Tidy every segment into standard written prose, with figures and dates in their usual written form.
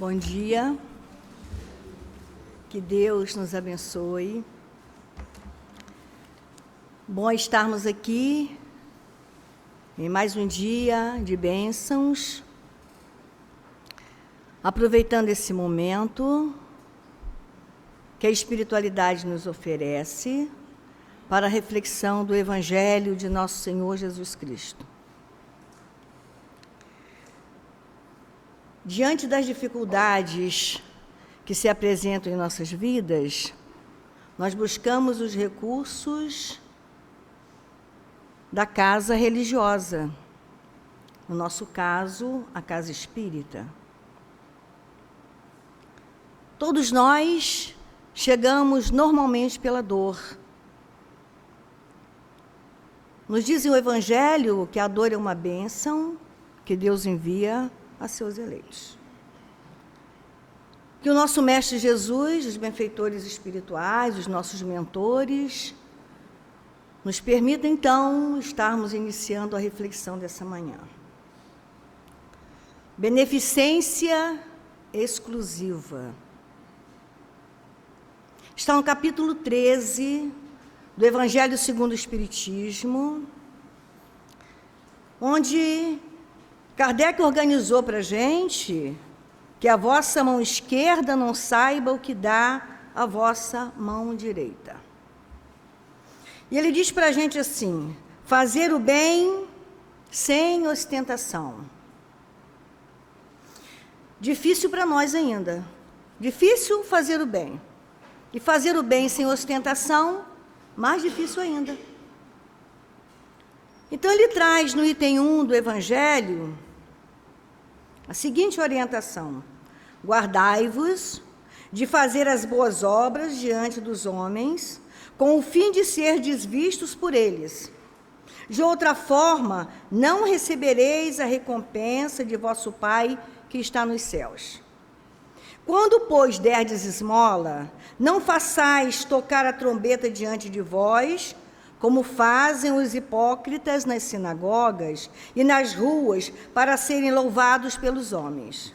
Bom dia, que Deus nos abençoe. Bom estarmos aqui em mais um dia de bênçãos, aproveitando esse momento que a espiritualidade nos oferece para a reflexão do Evangelho de nosso Senhor Jesus Cristo. Diante das dificuldades que se apresentam em nossas vidas, nós buscamos os recursos da casa religiosa, no nosso caso, a casa espírita. Todos nós chegamos normalmente pela dor. Nos diz o Evangelho que a dor é uma bênção que Deus envia a seus eleitos. Que o nosso Mestre Jesus, os benfeitores espirituais, os nossos mentores, nos permita, então, estarmos iniciando a reflexão dessa manhã. Beneficência exclusiva. Está no capítulo 13 do Evangelho segundo o Espiritismo, onde Kardec organizou para a gente que a vossa mão esquerda não saiba o que dá a vossa mão direita. E ele diz para a gente assim: fazer o bem sem ostentação. Difícil para nós ainda. Difícil fazer o bem. E fazer o bem sem ostentação, mais difícil ainda. Então ele traz no item 1 do Evangelho a seguinte orientação: guardai-vos de fazer as boas obras diante dos homens, com o fim de ser vistos por eles. De outra forma, não recebereis a recompensa de vosso Pai que está nos céus. Quando, pois, derdes esmola, não façais tocar a trombeta diante de vós, como fazem os hipócritas nas sinagogas e nas ruas, para serem louvados pelos homens.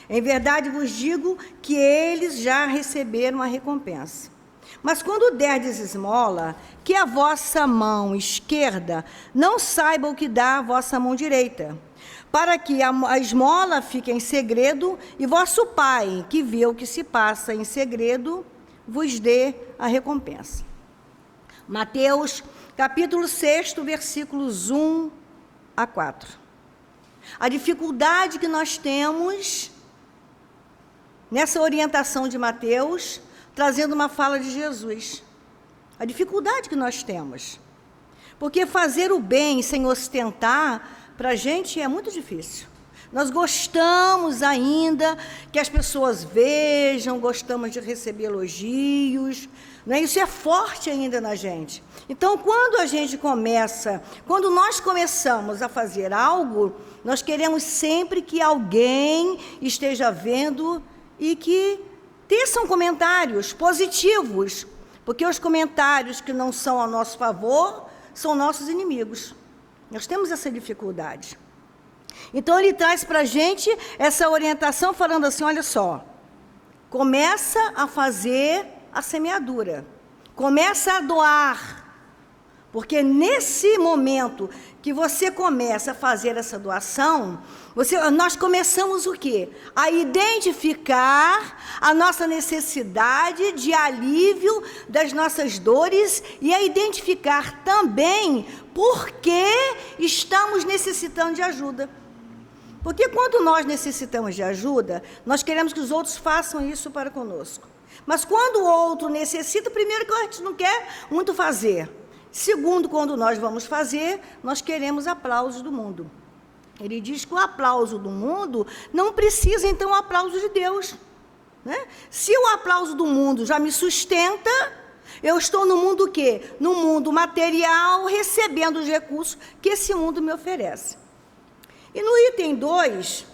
Em verdade vos digo que eles já receberam a recompensa. Mas quando derdes esmola, que a vossa mão esquerda não saiba o que dá a vossa mão direita, para que a esmola fique em segredo, e vosso Pai, que vê o que se passa em segredo, vos dê a recompensa. Mateus, capítulo 6, versículos 1 a 4. A dificuldade que nós temos nessa orientação de Mateus, trazendo uma fala de Jesus. A dificuldade que nós temos. Porque fazer o bem sem ostentar, para a gente é muito difícil. Nós gostamos ainda que as pessoas vejam, gostamos de receber elogios, né? Isso é forte ainda na gente. Então, quando nós começamos a fazer algo, nós queremos sempre que alguém esteja vendo e que teçam comentários positivos, porque os comentários que não são a nosso favor são nossos inimigos. Nós temos essa dificuldade. Então, ele traz para a gente essa orientação falando assim: olha só, começa a fazer a semeadura, começa a doar, porque nesse momento que você começa a fazer essa doação, nós começamos o quê? A identificar a nossa necessidade de alívio das nossas dores e a identificar também por que estamos necessitando de ajuda. Porque quando nós necessitamos de ajuda, nós queremos que os outros façam isso para conosco. Mas quando o outro necessita, primeiro que a gente não quer muito fazer. Segundo, quando nós vamos fazer, nós queremos aplausos do mundo. Ele diz que o aplauso do mundo não precisa, então, o aplauso de Deus, né? Se o aplauso do mundo já me sustenta, eu estou no mundo o quê? No mundo material, recebendo os recursos que esse mundo me oferece. E no item 2,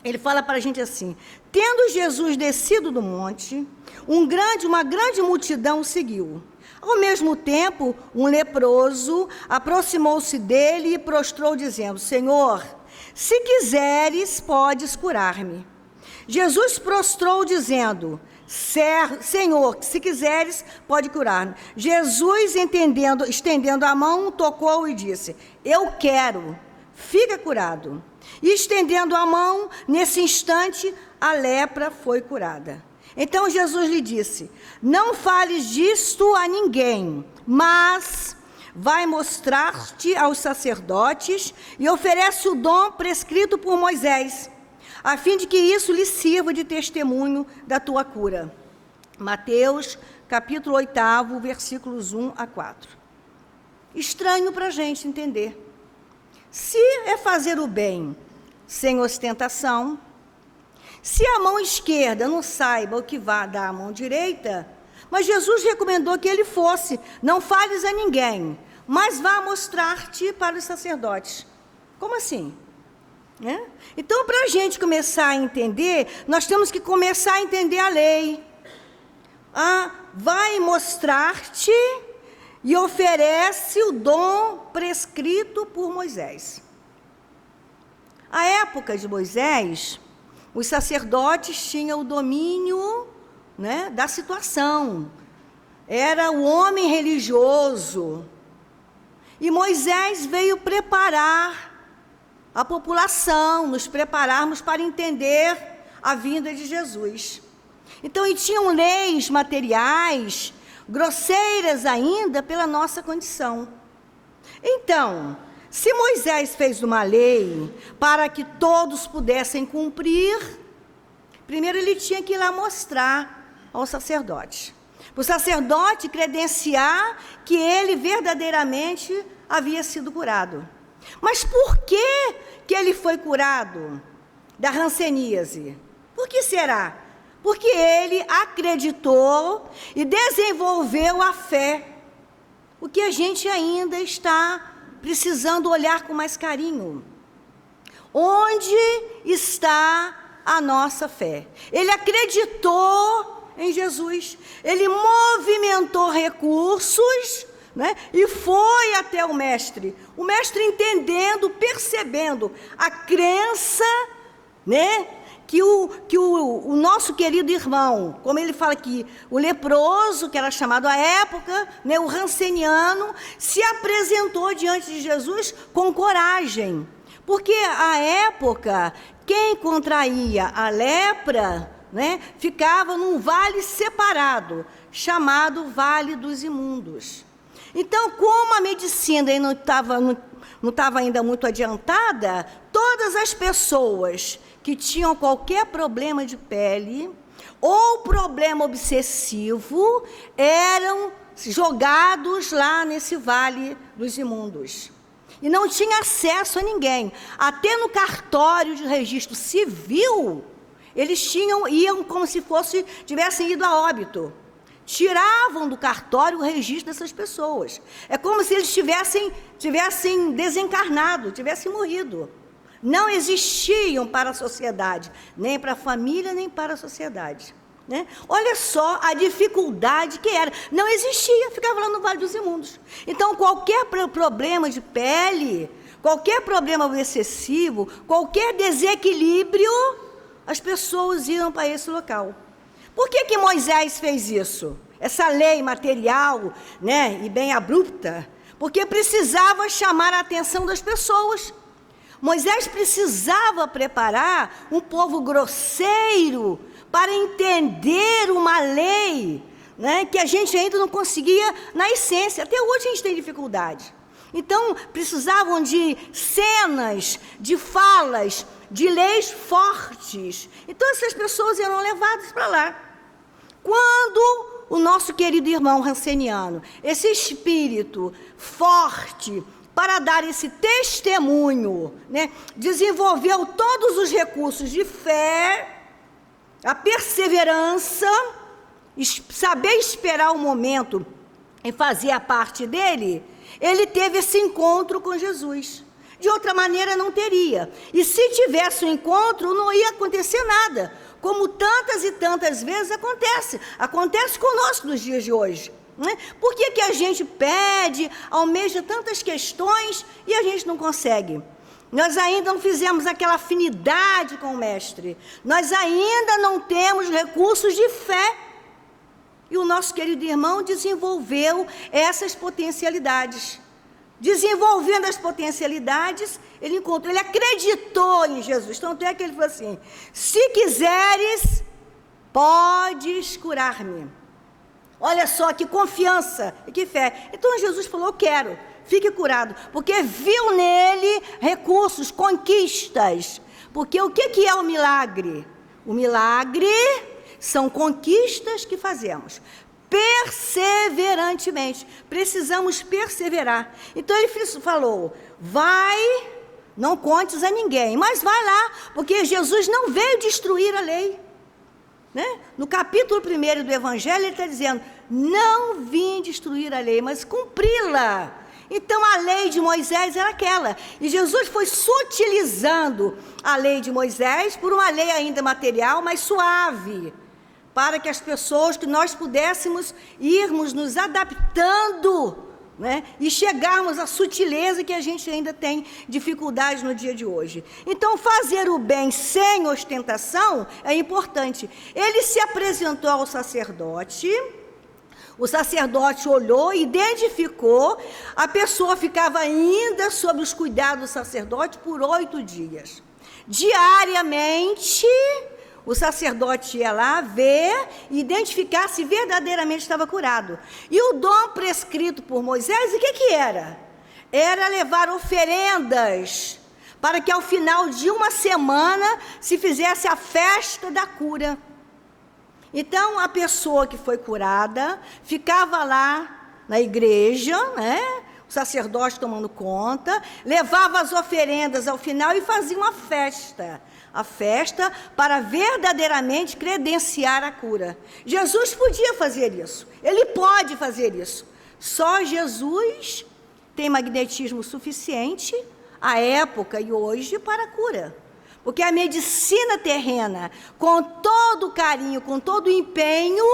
ele fala para a gente assim: tendo Jesus descido do monte, uma grande multidão o seguiu. Ao mesmo tempo, um leproso aproximou-se dele e prostrou, dizendo: Senhor, se quiseres, podes curar-me. Jesus prostrou dizendo: Senhor, se quiseres, pode curar. Jesus, estendendo a mão, tocou e disse: eu quero, fica curado. E estendendo a mão, nesse instante, a lepra foi curada. Então Jesus lhe disse: não fales disto a ninguém, mas vai mostrar-te aos sacerdotes e oferece o dom prescrito por Moisés, a fim de que isso lhe sirva de testemunho da tua cura. Mateus, capítulo 8, versículos 1 a 4. Estranho para a gente entender. Se é fazer o bem sem ostentação, se a mão esquerda não saiba o que vai dar à mão direita, mas Jesus recomendou que ele fosse: não fales a ninguém, mas vá mostrar-te para os sacerdotes. Como assim? Então, para a gente começar a entender, nós temos que começar a entender a lei. Vai mostrar-te e oferece o dom prescrito por Moisés. À época de Moisés, os sacerdotes tinham o domínio, da situação. Era o homem religioso. E Moisés veio preparar a população, nos prepararmos para entender a vinda de Jesus. Então, e tinham leis materiais, grosseiras ainda pela nossa condição. Então, se Moisés fez uma lei para que todos pudessem cumprir, primeiro ele tinha que ir lá mostrar ao sacerdote. Para o sacerdote credenciar que ele verdadeiramente havia sido curado. Mas por que ele foi curado da hanseníase? Por que será? Porque ele acreditou e desenvolveu a fé. O que a gente ainda está precisando olhar com mais carinho. Onde está a nossa fé? Ele acreditou em Jesus, ele movimentou recursos, e foi até o mestre entendendo, percebendo a crença, que o nosso querido irmão, como ele fala aqui, o leproso, que era chamado à época, o hanseniano, se apresentou diante de Jesus com coragem, porque à época, quem contraía a lepra, ficava num vale separado, chamado Vale dos Imundos. Então, como a medicina não estava ainda muito adiantada, todas as pessoas que tinham qualquer problema de pele ou problema obsessivo eram jogados lá nesse Vale dos Imundos. E não tinha acesso a ninguém. Até no cartório de registro civil, eles iam como se tivessem ido a óbito. Tiravam do cartório o registro dessas pessoas. É como se eles tivessem desencarnado, tivessem morrido. Não existiam para a sociedade, nem para a família, nem para a sociedade. Olha só a dificuldade que era. Não existia, ficava lá no Vale dos Imundos. Então, qualquer problema de pele, qualquer problema excessivo, qualquer desequilíbrio, as pessoas iam para esse local. Por que Moisés fez isso? Essa lei material, e bem abrupta, porque precisava chamar a atenção das pessoas. Moisés precisava preparar um povo grosseiro para entender uma lei, que a gente ainda não conseguia na essência. Até hoje a gente tem dificuldade. Então, precisavam de cenas, de falas, de leis fortes. Então, essas pessoas eram levadas para lá. Quando o nosso querido irmão hanseniano, esse espírito forte para dar esse testemunho, desenvolveu todos os recursos de fé, a perseverança, saber esperar o momento e fazer a parte dele, ele teve esse encontro com Jesus. De outra maneira, não teria. E se tivesse um encontro, não ia acontecer nada. Como tantas e tantas vezes acontece. Acontece conosco nos dias de hoje. Por que a gente pede, almeja tantas questões e a gente não consegue? Nós ainda não fizemos aquela afinidade com o Mestre. Nós ainda não temos recursos de fé. E o nosso querido irmão desenvolveu essas potencialidades. Desenvolvendo as potencialidades, ele acreditou em Jesus. Tanto é que ele falou assim: se quiseres, podes curar-me. Olha só que confiança e que fé. Então Jesus falou: eu quero, fique curado. Porque viu nele recursos, conquistas. Porque o que é o milagre? O milagre são conquistas que fazemos perseverantemente. Precisamos perseverar. Então ele falou: vai, não contes a ninguém, mas vai lá, porque Jesus não veio destruir a lei. Né? No capítulo 1 do Evangelho, ele está dizendo: não vim destruir a lei, mas cumpri-la. Então, a lei de Moisés era aquela. E Jesus foi sutilizando a lei de Moisés por uma lei ainda material, mas suave, para que as pessoas, que nós pudéssemos irmos nos adaptando, né? E chegarmos à sutileza que a gente ainda tem dificuldade no dia de hoje. Então, fazer o bem sem ostentação é importante. Ele se apresentou ao sacerdote, o sacerdote olhou, identificou, a pessoa ficava ainda sob os cuidados do sacerdote por 8 dias. Diariamente, o sacerdote ia lá ver e identificar se verdadeiramente estava curado. E o dom prescrito por Moisés, o que era? Era levar oferendas, para que ao final de uma semana se fizesse a festa da cura. Então, a pessoa que foi curada ficava lá na igreja, né? O sacerdote tomando conta, levava as oferendas ao final e fazia uma festa. A festa para verdadeiramente credenciar a cura. Jesus podia fazer isso. Ele pode fazer isso. Só Jesus tem magnetismo suficiente, à época e hoje, para a cura. Porque a medicina terrena, com todo o carinho, com todo o empenho,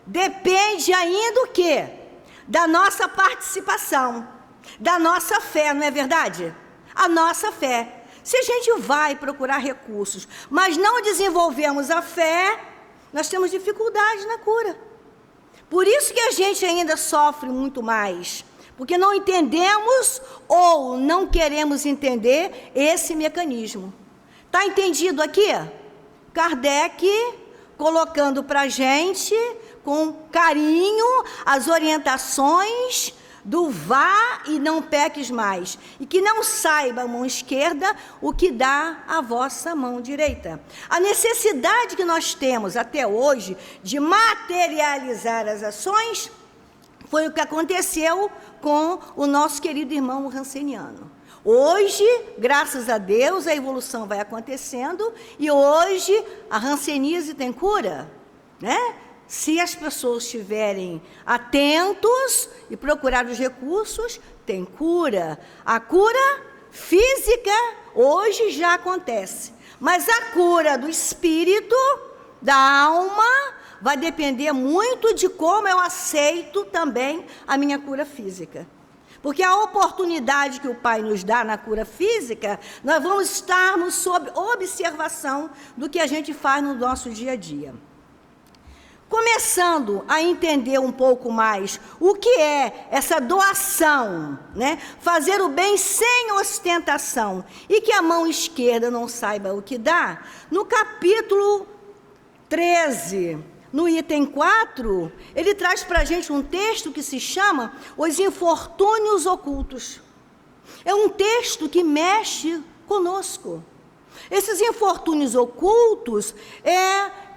depende ainda do quê? Da nossa participação, da nossa fé, não é verdade? A nossa fé. Se a gente vai procurar recursos, mas não desenvolvemos a fé, nós temos dificuldade na cura. Por isso que a gente ainda sofre muito mais, porque não entendemos ou não queremos entender esse mecanismo. Está entendido aqui? Kardec colocando para a gente, com carinho, as orientações do vá e não peques mais, e que não saiba a mão esquerda o que dá a vossa mão direita. A necessidade que nós temos até hoje de materializar as ações foi o que aconteceu com o nosso querido irmão ranceniano. Hoje, graças a Deus, a evolução vai acontecendo e hoje a hanseníase tem cura, né? Se as pessoas estiverem atentos e procurar os recursos, tem cura. A cura física hoje já acontece, mas a cura do espírito, da alma, vai depender muito de como eu aceito também a minha cura física. Porque a oportunidade que o Pai nos dá na cura física, nós vamos estarmos sob observação do que a gente faz no nosso dia a dia. Começando a entender um pouco mais o que é essa doação, né? Fazer o bem sem ostentação e que a mão esquerda não saiba o que dá, no capítulo 13, no item 4, ele traz para a gente um texto que se chama Os Infortúnios Ocultos. É um texto que mexe conosco. Esses infortúnios ocultos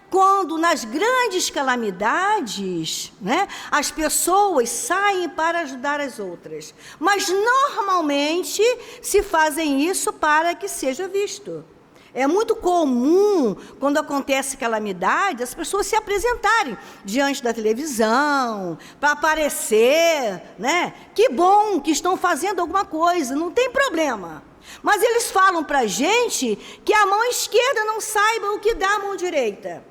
quando nas grandes calamidades, né, as pessoas saem para ajudar as outras. Mas normalmente se fazem isso para que seja visto. É muito comum, quando acontece calamidade, as pessoas se apresentarem diante da televisão, para aparecer, né? Que bom que estão fazendo alguma coisa, não tem problema. Mas eles falam para a gente que a mão esquerda não saiba o que dá a mão direita.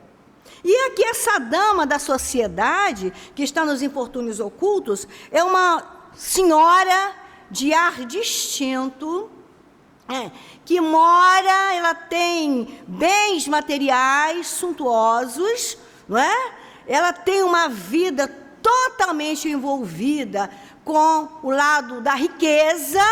E aqui essa dama da sociedade, que está nos infortúnios ocultos, é uma senhora de ar distinto, que mora, ela tem bens materiais suntuosos, não é? Ela tem uma vida totalmente envolvida com o lado da riqueza,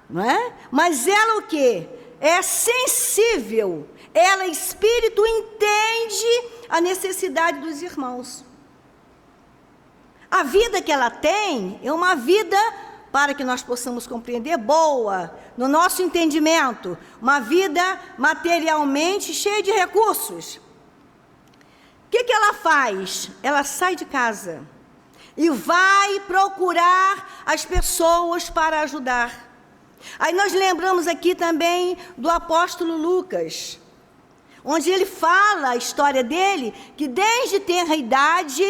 não é? Mas ela o quê? É sensível, ela, espírito, entende a necessidade dos irmãos. A vida que ela tem é uma vida, para que nós possamos compreender, boa, no nosso entendimento, uma vida materialmente cheia de recursos. O que ela faz? Ela sai de casa e vai procurar as pessoas para ajudar. Aí nós lembramos aqui também do apóstolo Lucas, onde ele fala a história dele, que desde tenra idade,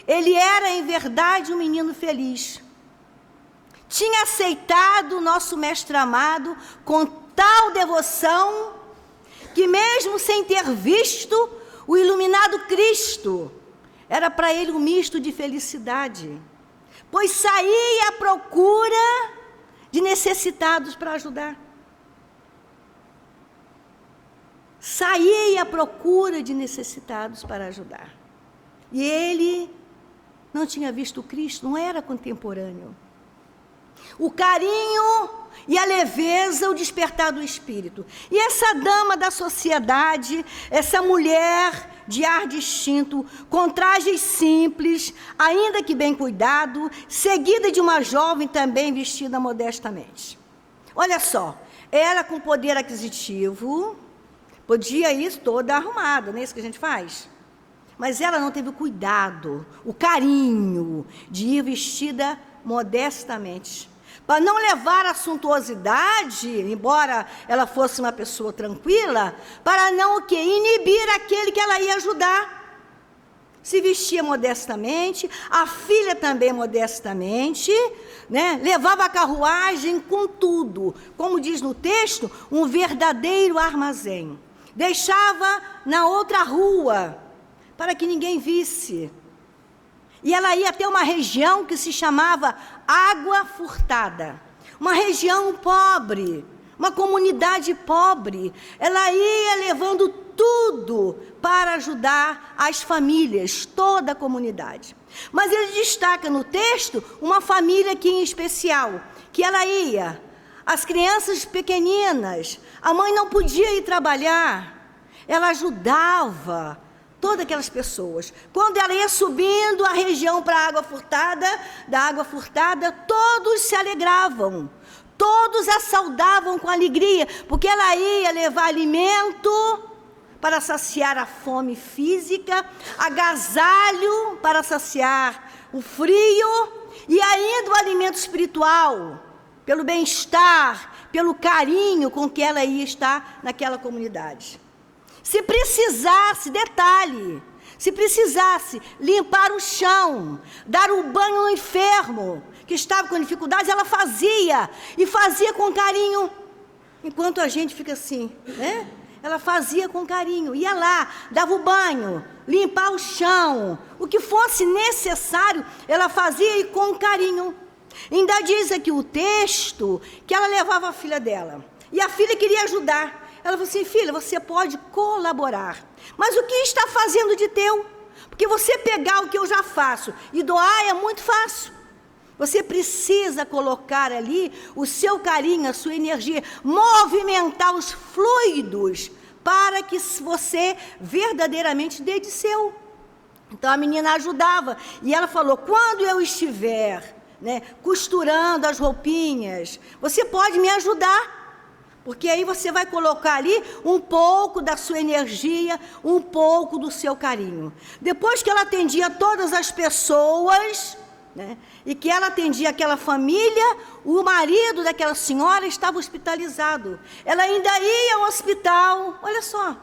ele era em verdade um menino feliz. Tinha aceitado o nosso mestre amado com tal devoção, que mesmo sem ter visto o iluminado Cristo, era para ele um misto de felicidade, pois saía à procura de necessitados para ajudar. Saía à procura de necessitados para ajudar. E ele não tinha visto Cristo, não era contemporâneo. O carinho e a leveza, o despertar do espírito. E essa dama da sociedade, essa mulher de ar distinto, com trajes simples, ainda que bem cuidado, seguida de uma jovem também vestida modestamente. Olha só, ela com poder aquisitivo, podia ir toda arrumada, não é isso que a gente faz? Mas ela não teve o cuidado, o carinho de ir vestida modestamente, para não levar a suntuosidade, embora ela fosse uma pessoa tranquila, para não o quê? Inibir aquele que ela ia ajudar. Se vestia modestamente, a filha também modestamente, né? Levava a carruagem com tudo, como diz no texto, um verdadeiro armazém. Deixava na outra rua, para que ninguém visse. E ela ia até uma região que se chamava Água Furtada, uma região pobre, uma comunidade pobre. Ela ia levando tudo para ajudar as famílias, toda a comunidade. Mas ele destaca no texto uma família aqui em especial, que ela ia, as crianças pequeninas, a mãe não podia ir trabalhar, ela ajudava todas aquelas pessoas. Quando ela ia subindo a região para a água furtada, da água furtada, todos se alegravam, todos a saudavam com alegria, porque ela ia levar alimento para saciar a fome física, agasalho para saciar o frio, e ainda o alimento espiritual, pelo bem-estar, pelo carinho com que ela ia estar naquela comunidade. Se precisasse, detalhe, se precisasse limpar o chão, dar um banho no enfermo, que estava com dificuldades, ela fazia, e fazia com carinho. Enquanto a gente fica assim, né? Ela fazia com carinho, ia lá, dava o banho, limpar o chão, o que fosse necessário, ela fazia e com carinho. Ainda diz aqui o texto que ela levava a filha dela, e a filha queria ajudar. Ela falou assim: filha, você pode colaborar, mas o que está fazendo de teu? Porque você pegar o que eu já faço e doar é muito fácil. Você precisa colocar ali o seu carinho, a sua energia, movimentar os fluidos para que você verdadeiramente dê de seu. Então a menina ajudava e ela falou: quando eu estiver, né, costurando as roupinhas, você pode me ajudar. Porque aí você vai colocar ali um pouco da sua energia, um pouco do seu carinho. Depois que ela atendia todas as pessoas, né, e que ela atendia aquela família, o marido daquela senhora estava hospitalizado. Ela ainda ia ao hospital, olha só,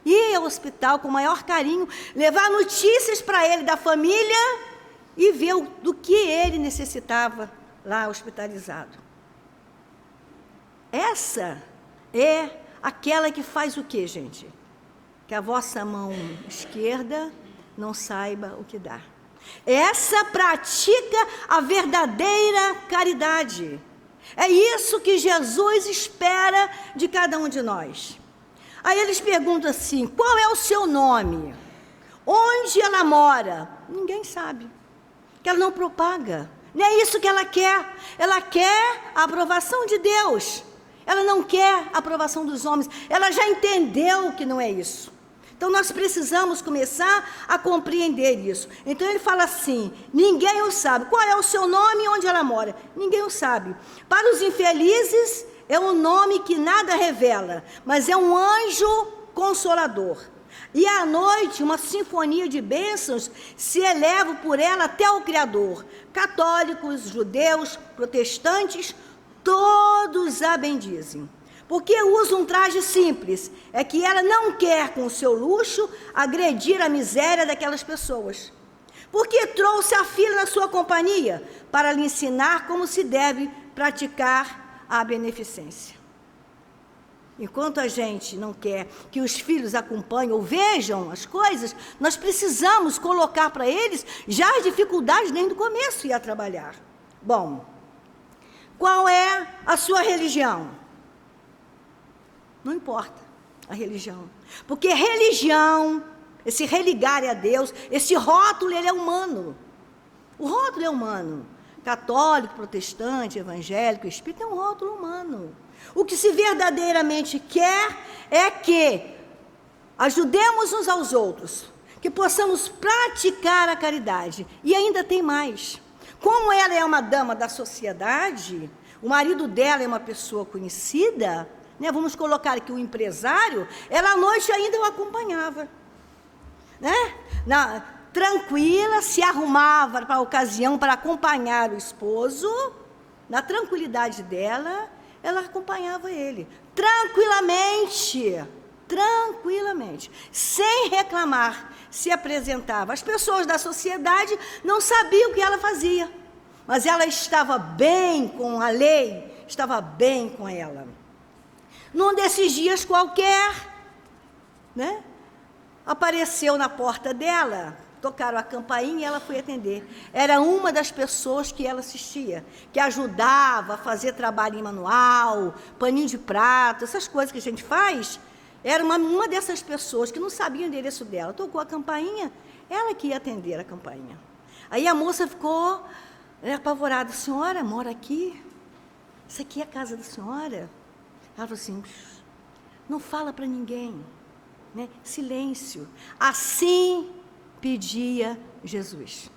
ia ao hospital com o maior carinho, levar notícias para ele da família e ver do que ele necessitava lá hospitalizado. Essa é aquela que faz o quê, gente? Que a vossa mão esquerda não saiba o que dá. Essa pratica a verdadeira caridade. É isso que Jesus espera de cada um de nós. Aí eles perguntam assim: qual é o seu nome? Onde ela mora? Ninguém sabe, que ela não propaga. Não é isso que ela quer. Ela quer a aprovação de Deus. Ela não quer a aprovação dos homens. Ela já entendeu que não é isso. Então nós precisamos começar a compreender isso. Então ele fala assim: ninguém o sabe. Qual é o seu nome e onde ela mora? Ninguém o sabe. Para os infelizes é um nome que nada revela, mas é um anjo consolador. E à noite uma sinfonia de bênçãos se eleva por ela até o Criador. Católicos, judeus, protestantes, todos a bendizem. Porque usa um traje simples, é que ela não quer, com o seu luxo, agredir a miséria daquelas pessoas. Porque trouxe a filha na sua companhia, para lhe ensinar como se deve praticar a beneficência. Enquanto a gente não quer que os filhos acompanhem ou vejam as coisas, nós precisamos colocar para eles já as dificuldades desde o começo e a trabalhar. Bom, qual é a sua religião? Não importa a religião, porque religião, esse religar a Deus, esse rótulo, ele é humano. O rótulo é humano. Católico, protestante, evangélico, espírita, é um rótulo humano. O que se verdadeiramente quer é que ajudemos uns aos outros, que possamos praticar a caridade. E ainda tem mais. Como ela é uma dama da sociedade, o marido dela é uma pessoa conhecida, né? Vamos colocar aqui o empresário, ela à noite ainda o acompanhava. Né? Tranquila, se arrumava para a ocasião para acompanhar o esposo, na tranquilidade dela, ela acompanhava ele, tranquilamente, sem reclamar, se apresentava. As pessoas da sociedade não sabiam o que ela fazia, mas ela estava bem com a lei, estava bem com ela. Num desses dias qualquer, né, apareceu na porta dela, tocaram a campainha e ela foi atender. Era uma das pessoas que ela assistia, que ajudava a fazer trabalho em manual, paninho de prato, essas coisas que a gente faz. Era uma dessas pessoas que não sabia o endereço dela. Tocou a campainha, ela que ia atender a campainha. Aí a moça ficou apavorada: senhora mora aqui? Isso aqui é a casa da senhora? Ela falou assim: não fala para ninguém, né? Silêncio. Assim pedia Jesus: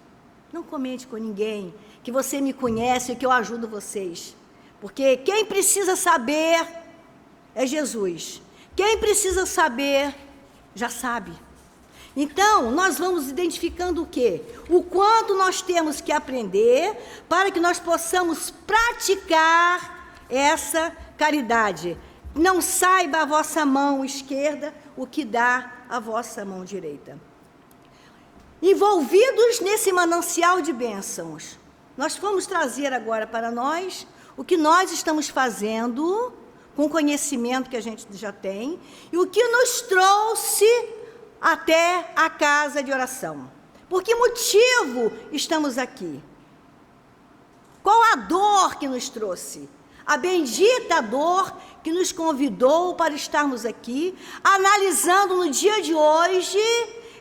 não comente com ninguém, que você me conhece e que eu ajudo vocês, porque quem precisa saber é Jesus. Quem precisa saber já sabe. Então nós vamos identificando o quê? O quanto nós temos que aprender para que nós possamos praticar essa caridade. Não saiba a vossa mão esquerda o que dá a vossa mão direita. Envolvidos nesse manancial de bênçãos, nós vamos trazer agora para nós o que nós estamos fazendo com o conhecimento que a gente já tem e o que nos trouxe até a casa de oração. Por que motivo estamos aqui? Qual a dor que nos trouxe? A bendita dor que nos convidou para estarmos aqui, analisando no dia de hoje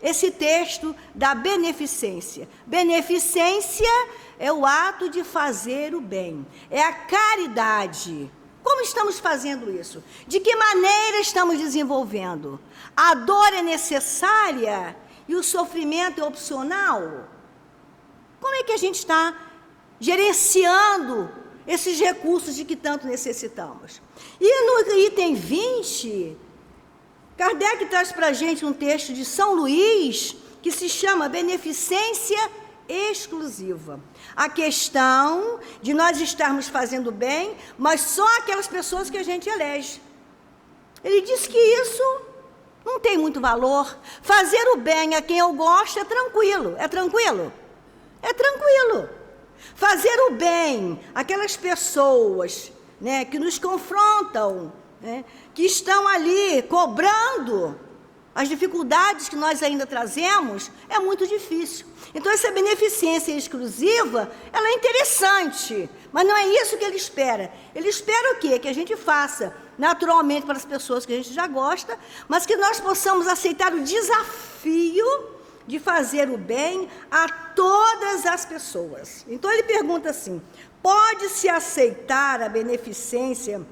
esse texto da beneficência. Beneficência é o ato de fazer o bem, é a caridade. Como estamos fazendo isso? De que maneira estamos desenvolvendo? A dor é necessária e o sofrimento é opcional? Como é que a gente está gerenciando esses recursos de que tanto necessitamos? E no item 20, Kardec traz para a gente um texto de São Luís, que se chama Beneficência Exclusiva. A questão de nós estarmos fazendo bem, mas só aquelas pessoas que a gente elege. Ele diz que isso não tem muito valor. Fazer o bem a quem eu gosto é tranquilo. É tranquilo? É tranquilo. Fazer o bem àquelas pessoas, né, que nos confrontam, né, que estão ali cobrando as dificuldades que nós ainda trazemos, é muito difícil. Então, essa beneficência exclusiva, ela é interessante, Mas não é isso que ele espera. Ele espera o quê? Que a gente faça naturalmente para as pessoas que a gente já gosta, mas que nós possamos aceitar o desafio de fazer o bem a todas as pessoas. Então ele pergunta assim: pode-se aceitar a beneficência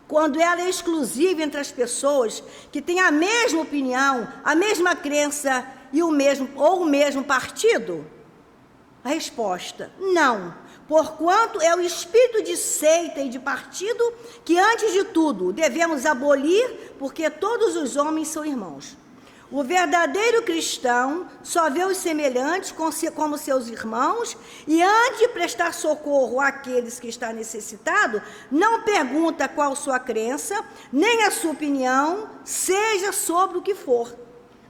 quando ela é exclusiva entre as pessoas que têm a mesma opinião, a mesma crença e o mesmo partido? A resposta: não, porquanto é o espírito de seita e de partido que, antes de tudo, devemos abolir, porque todos os homens são irmãos. O verdadeiro cristão só vê os semelhantes como seus irmãos e, antes de prestar socorro àqueles que está necessitado, não pergunta qual sua crença, nem a sua opinião, seja sobre o que for.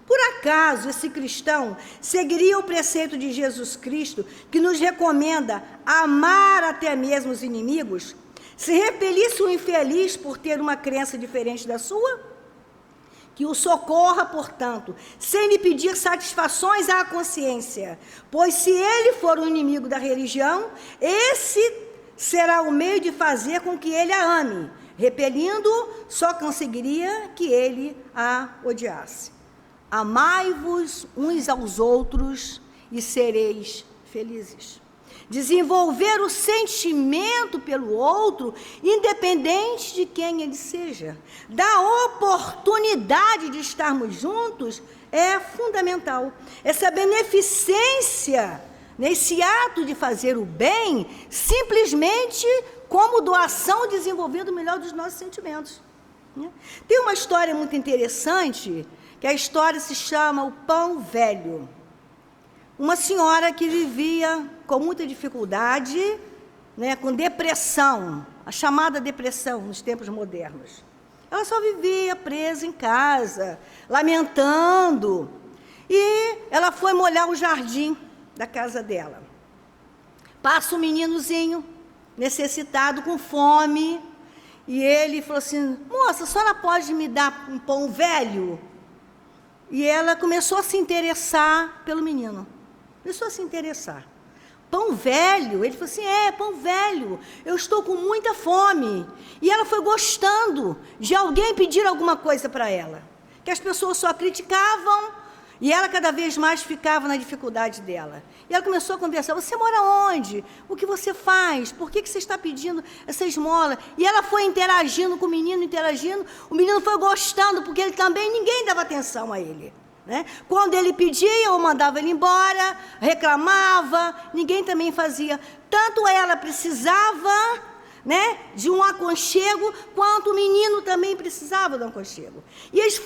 Por acaso esse cristão seguiria o preceito de Jesus Cristo, que nos recomenda amar até mesmo os inimigos, se repelisse o infeliz por ter uma crença diferente da sua? Que o socorra, portanto, sem lhe pedir satisfações à consciência, pois se ele for o inimigo da religião, esse será o meio de fazer com que ele a ame. Repelindo, só conseguiria que ele a odiasse. Amai-vos uns aos outros e sereis felizes. Desenvolver o sentimento pelo outro, independente de quem ele seja, da oportunidade de estarmos juntos, é fundamental. Essa beneficência, nesse ato de fazer o bem, simplesmente como doação, desenvolvendo o melhor dos nossos sentimentos. Tem uma história muito interessante, que a história se chama O Pão Velho. Uma senhora que vivia com muita dificuldade, com depressão, a chamada depressão nos tempos modernos. Ela só vivia presa em casa, lamentando. E ela foi molhar o jardim da casa dela. Passa um meninozinho, necessitado, com fome, e ele falou assim: moça, a senhora pode me dar um pão velho? E ela começou a se interessar pelo menino. Começou a se interessar. Pão velho? Ele falou assim: pão velho, eu estou com muita fome. E ela foi gostando de alguém pedir alguma coisa para ela. Que as pessoas só criticavam, e ela cada vez mais ficava na dificuldade dela. E ela começou a conversar: você mora onde? O que você faz? Por que você está pedindo essa esmola? E ela foi interagindo com o menino, o menino foi gostando, porque ele também, ninguém dava atenção a ele. Quando ele pedia, ou mandava ele embora, reclamava, ninguém também fazia. Tanto ela precisava, de um aconchego, quanto o menino também precisava de um aconchego. E eles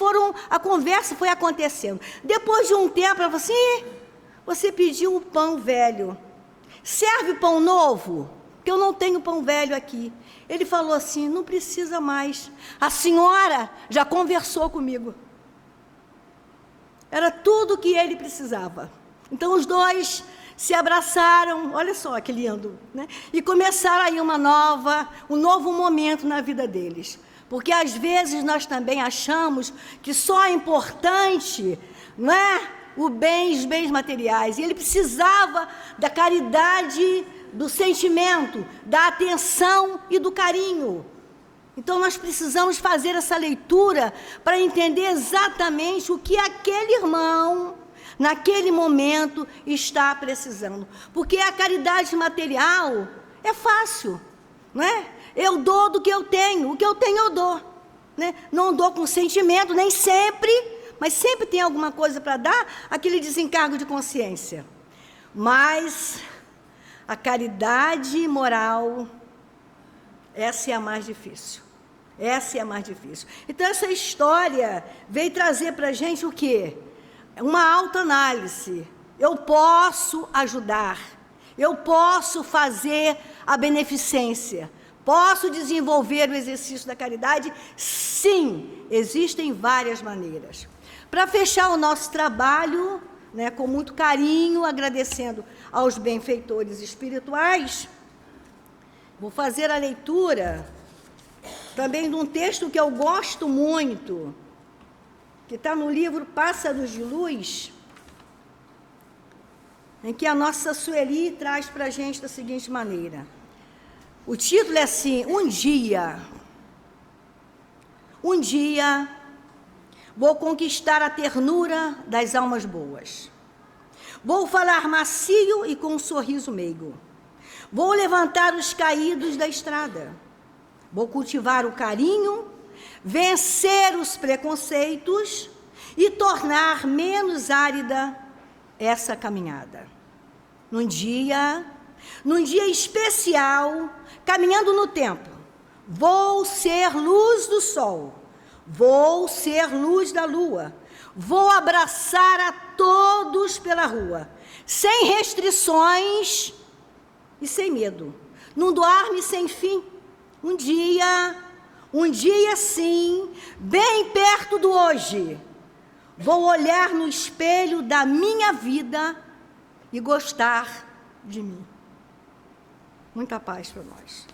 a conversa foi acontecendo. Depois de um tempo, ela falou assim: você pediu o pão velho, serve pão novo? Porque eu não tenho pão velho aqui. Ele falou assim: não precisa mais, a senhora já conversou comigo. Era tudo o que ele precisava. Então os dois se abraçaram, olha só que lindo, e começaram aí um novo momento na vida deles. Porque às vezes nós também achamos que só é importante, os bens materiais. E ele precisava da caridade, do sentimento, da atenção e do carinho. Então, nós precisamos fazer essa leitura para entender exatamente o que aquele irmão, naquele momento, está precisando. Porque a caridade material é fácil, Eu dou do que eu tenho, o que eu tenho eu dou. Não dou com sentimento, nem sempre, mas sempre tem alguma coisa para dar, aquele desencargo de consciência. Mas a caridade moral, essa é a mais difícil. Essa é a mais difícil. Então, essa história veio trazer para a gente o quê? Uma autoanálise. Eu posso ajudar, eu posso fazer a beneficência, posso desenvolver o exercício da caridade? Sim, existem várias maneiras. Para fechar o nosso trabalho, com muito carinho, agradecendo aos benfeitores espirituais, vou fazer a leitura também de um texto que eu gosto muito, que está no livro Pássaros de Luz, em que a nossa Sueli traz para a gente da seguinte maneira: O título é assim: um dia vou conquistar a ternura das almas boas. Vou falar macio e com um sorriso meigo. Vou levantar os caídos da estrada. Vou cultivar o carinho, vencer os preconceitos e tornar menos árida essa caminhada. Num dia especial, caminhando no tempo, vou ser luz do sol, vou ser luz da lua, vou abraçar a todos pela rua, sem restrições e sem medo, num doar-me sem fim. Um dia sim, bem perto do hoje, vou olhar no espelho da minha vida e gostar de mim. Muita paz para nós.